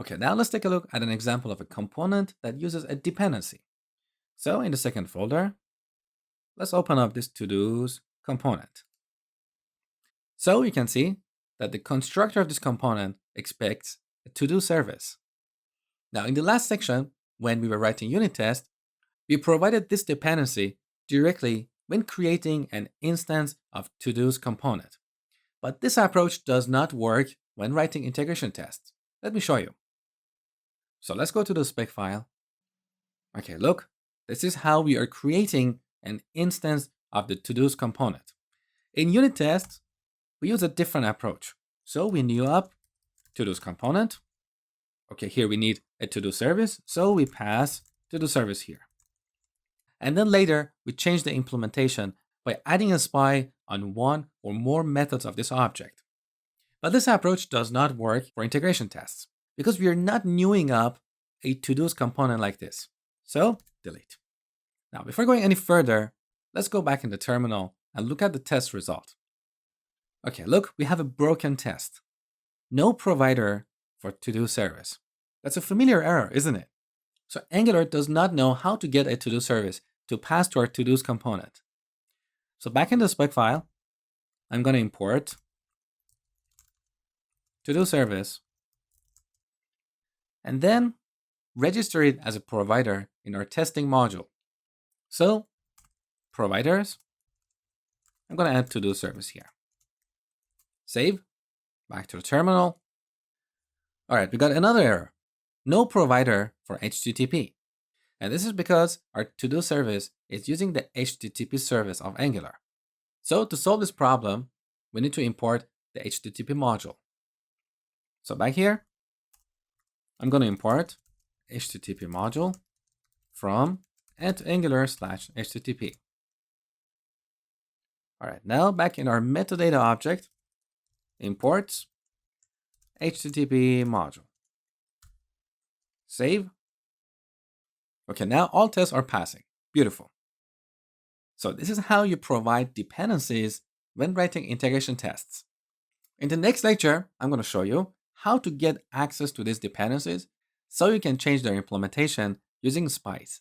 Okay, now let's take a look at an example of a component that uses a dependency. So in the second folder, let's open up this to-dos component. So you can see that the constructor of this component expects a to-do service. Now in the last section, when we were writing unit tests, we provided this dependency directly when creating an instance of to-dos component. But this approach does not work when writing integration tests. Let me show you. So let's go to the spec file. Okay, look, this is how we are creating an instance of the to-dos component. In unit tests, we use a different approach. So we new up to-dos component. Okay, here we need a to-do service, so we pass to-do service here. And then later, we change the implementation by adding a spy on one or more methods of this object. But this approach does not work for integration tests because we are not newing up a to-dos component like this. So delete. Now, before going any further, let's go back in the terminal and look at the test result. Okay, look, we have a broken test. No provider for to-do service. That's a familiar error, isn't it? So Angular does not know how to get a to-do service to pass to our to-dos component. So back in the spec file, I'm going to import to-do service and then register it as a provider in our testing module. So providers, I'm going to add to-do service here. Save, back to the terminal. All right, we got another error. No provider for HTTP. And this is because our to-do service is using the HTTP service of Angular. So to solve this problem, we need to import the HTTP module. So back here, I'm going to import HTTP module from @angular/HTTP. All right, now back in our metadata object, imports HTTP module. Save. Okay, now all tests are passing. Beautiful. So this is how you provide dependencies when writing integration tests. In the next lecture, I'm going to show you how to get access to these dependencies so you can change their implementation using spies.